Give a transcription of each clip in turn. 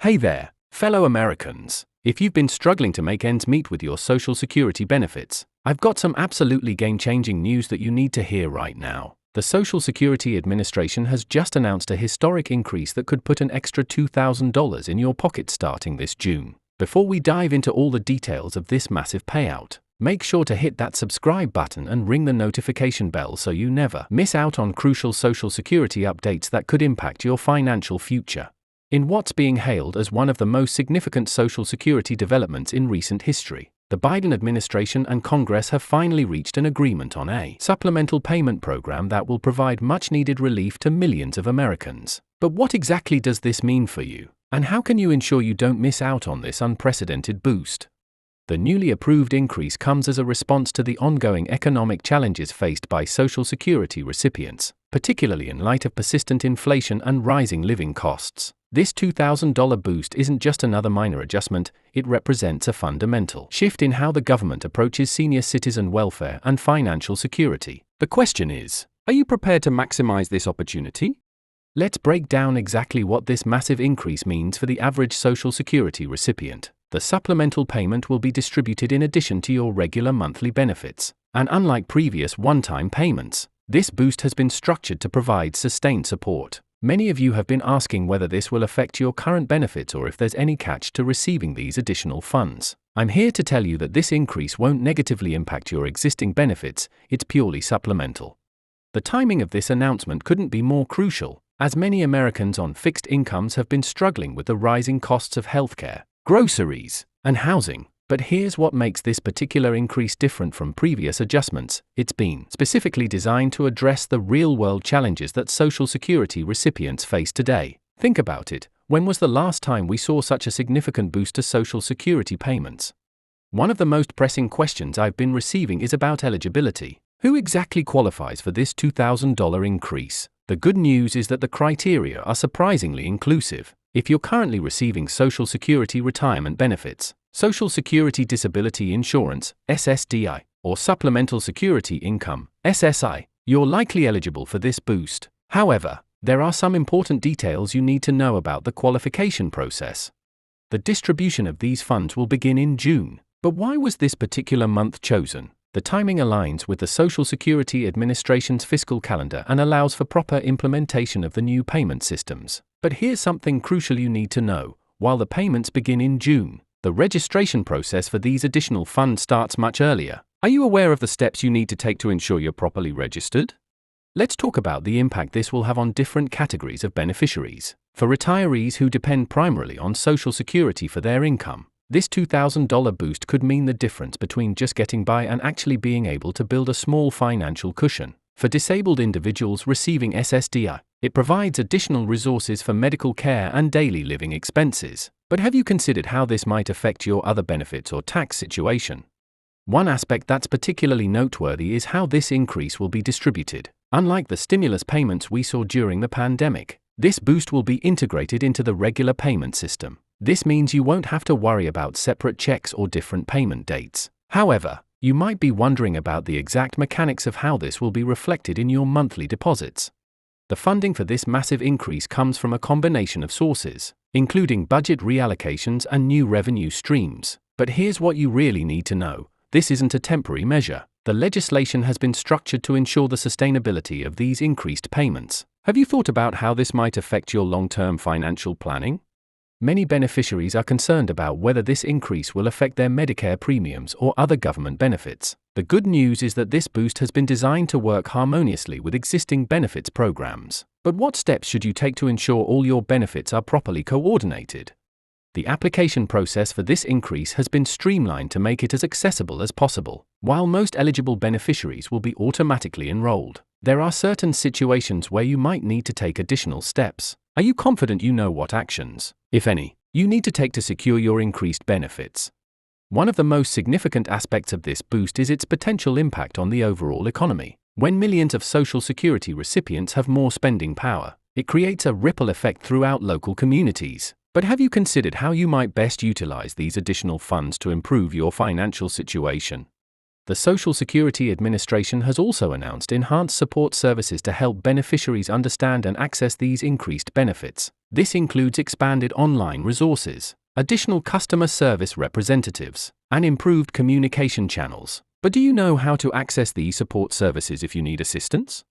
Hey there, fellow Americans. If you've been struggling to make ends meet with your Social Security benefits, I've got some absolutely game-changing news that you need to hear right now. The Social Security Administration has just announced a historic increase that could put an extra $2,000 in your pocket starting this June. Before we dive into all the details of this massive payout, make sure to hit that subscribe button and ring the notification bell so you never miss out on crucial Social Security updates that could impact your financial future. In what's being hailed as one of the most significant Social Security developments in recent history, the Biden administration and Congress have finally reached an agreement on a supplemental payment program that will provide much-needed relief to millions of Americans. But what exactly does this mean for you? And how can you ensure you don't miss out on this unprecedented boost? The newly approved increase comes as a response to the ongoing economic challenges faced by Social Security recipients, particularly in light of persistent inflation and rising living costs. This $2,000 boost isn't just another minor adjustment, it represents a fundamental shift in how the government approaches senior citizen welfare and financial security. The question is, are you prepared to maximize this opportunity? Let's break down exactly what this massive increase means for the average Social Security recipient. The supplemental payment will be distributed in addition to your regular monthly benefits, and unlike previous one-time payments, this boost has been structured to provide sustained support. Many of you have been asking whether this will affect your current benefits or if there's any catch to receiving these additional funds. I'm here to tell you that this increase won't negatively impact your existing benefits, it's purely supplemental. The timing of this announcement couldn't be more crucial, as many Americans on fixed incomes have been struggling with the rising costs of healthcare, groceries, and housing. But here's what makes this particular increase different from previous adjustments. It's been specifically designed to address the real-world challenges that Social Security recipients face today. Think about it. When was the last time we saw such a significant boost to Social Security payments? One of the most pressing questions I've been receiving is about eligibility. Who exactly qualifies for this $2,000 increase? The good news is that the criteria are surprisingly inclusive. If you're currently receiving Social Security retirement benefits, Social Security Disability Insurance, SSDI, or Supplemental Security Income, SSI, you're likely eligible for this boost. However, there are some important details you need to know about the qualification process. The distribution of these funds will begin in June. But why was this particular month chosen? The timing aligns with the Social Security Administration's fiscal calendar and allows for proper implementation of the new payment systems. But here's something crucial you need to know. While the payments begin in June, the registration process for these additional funds starts much earlier. Are you aware of the steps you need to take to ensure you're properly registered? Let's talk about the impact this will have on different categories of beneficiaries. For retirees who depend primarily on Social Security for their income, this $2,000 boost could mean the difference between just getting by and actually being able to build a small financial cushion. For disabled individuals receiving SSDI, it provides additional resources for medical care and daily living expenses. But have you considered how this might affect your other benefits or tax situation? One aspect that's particularly noteworthy is how this increase will be distributed. Unlike the stimulus payments we saw during the pandemic, this boost will be integrated into the regular payment system. This means you won't have to worry about separate checks or different payment dates. However, you might be wondering about the exact mechanics of how this will be reflected in your monthly deposits. The funding for this massive increase comes from a combination of sources, including budget reallocations and new revenue streams. But here's what you really need to know. This isn't a temporary measure. The legislation has been structured to ensure the sustainability of these increased payments. Have you thought about how this might affect your long-term financial planning? Many beneficiaries are concerned about whether this increase will affect their Medicare premiums or other government benefits. The good news is that this boost has been designed to work harmoniously with existing benefits programs. But what steps should you take to ensure all your benefits are properly coordinated? The application process for this increase has been streamlined to make it as accessible as possible. While most eligible beneficiaries will be automatically enrolled, there are certain situations where you might need to take additional steps. Are you confident you know what actions, if any, you need to take to secure your increased benefits? One of the most significant aspects of this boost is its potential impact on the overall economy. When millions of Social Security recipients have more spending power, it creates a ripple effect throughout local communities. But have you considered how you might best utilize these additional funds to improve your financial situation? the Social Security Administration has also announced enhanced support services to help beneficiaries understand and access these increased benefits. This includes expanded online resources, additional customer service representatives, and improved communication channels. But do you know how to access these support services if you need assistance?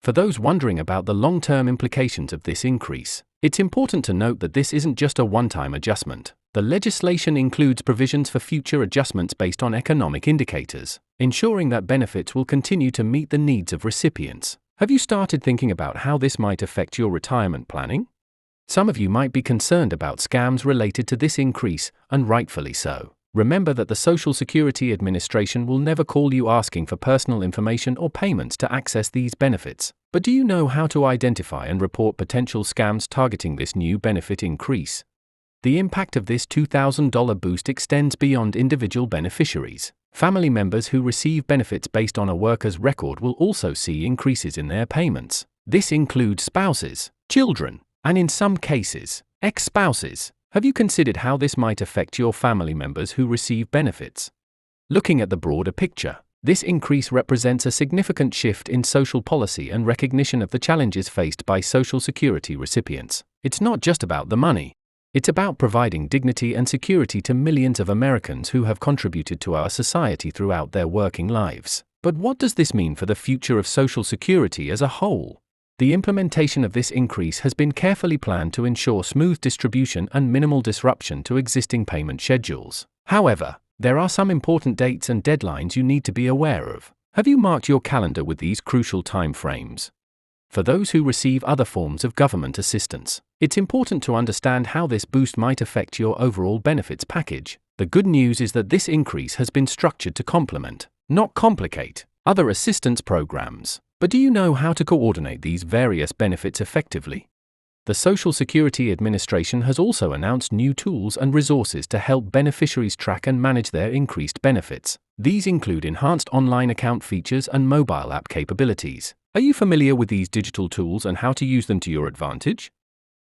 For those wondering about the long-term implications of this increase, it's important to note that this isn't just a one-time adjustment. The legislation includes provisions for future adjustments based on economic indicators, ensuring that benefits will continue to meet the needs of recipients. Have you started thinking about how this might affect your retirement planning? Some of you might be concerned about scams related to this increase, and rightfully so. Remember that the Social Security Administration will never call you asking for personal information or payments to access these benefits. But do you know how to identify and report potential scams targeting this new benefit increase? The impact of this $2,000 boost extends beyond individual beneficiaries. Family members who receive benefits based on a worker's record will also see increases in their payments. This includes spouses, children, and in some cases, ex-spouses. Have you considered how this might affect your family members who receive benefits? Looking at the broader picture, this increase represents a significant shift in social policy and recognition of the challenges faced by Social Security recipients. It's not just about the money. It's about providing dignity and security to millions of Americans who have contributed to our society throughout their working lives. But what does this mean for the future of Social Security as a whole? The implementation of this increase has been carefully planned to ensure smooth distribution and minimal disruption to existing payment schedules. However, there are some important dates and deadlines you need to be aware of. Have you marked your calendar with these crucial time frames? For those who receive other forms of government assistance, it's important to understand how this boost might affect your overall benefits package. The good news is that this increase has been structured to complement, not complicate, other assistance programs. But do you know how to coordinate these various benefits effectively? The Social Security Administration has also announced new tools and resources to help beneficiaries track and manage their increased benefits. These include enhanced online account features and mobile app capabilities. Are you familiar with these digital tools and how to use them to your advantage?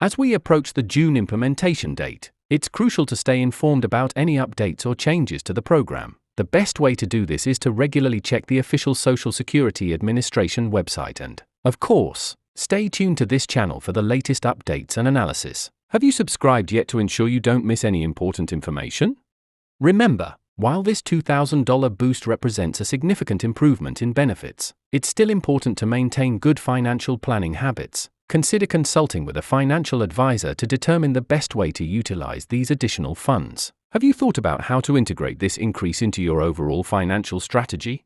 As we approach the June implementation date, it's crucial to stay informed about any updates or changes to the program. The best way to do this is to regularly check the official Social Security Administration website and, of course, stay tuned to this channel for the latest updates and analysis. Have you subscribed yet to ensure you don't miss any important information? Remember, while this $2,000 boost represents a significant improvement in benefits, it's still important to maintain good financial planning habits. Consider consulting with a financial advisor to determine the best way to utilize these additional funds. Have you thought about how to integrate this increase into your overall financial strategy?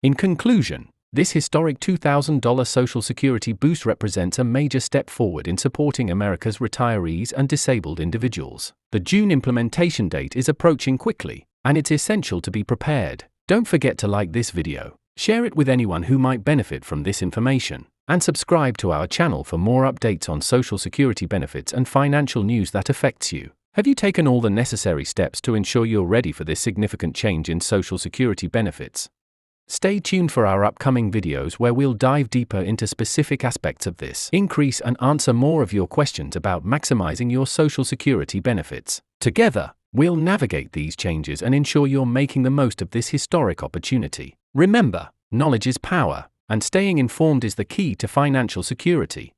In conclusion, this historic $2,000 Social Security boost represents a major step forward in supporting America's retirees and disabled individuals. The June implementation date is approaching quickly, and it's essential to be prepared. Don't forget to like this video, share it with anyone who might benefit from this information, and subscribe to our channel for more updates on Social Security benefits and financial news that affects you. Have you taken all the necessary steps to ensure you're ready for this significant change in Social Security benefits? Stay tuned for our upcoming videos where we'll dive deeper into specific aspects of this increase and answer more of your questions about maximizing your Social Security benefits. Together, we'll navigate these changes and ensure you're making the most of this historic opportunity. Remember, knowledge is power, and staying informed is the key to financial security.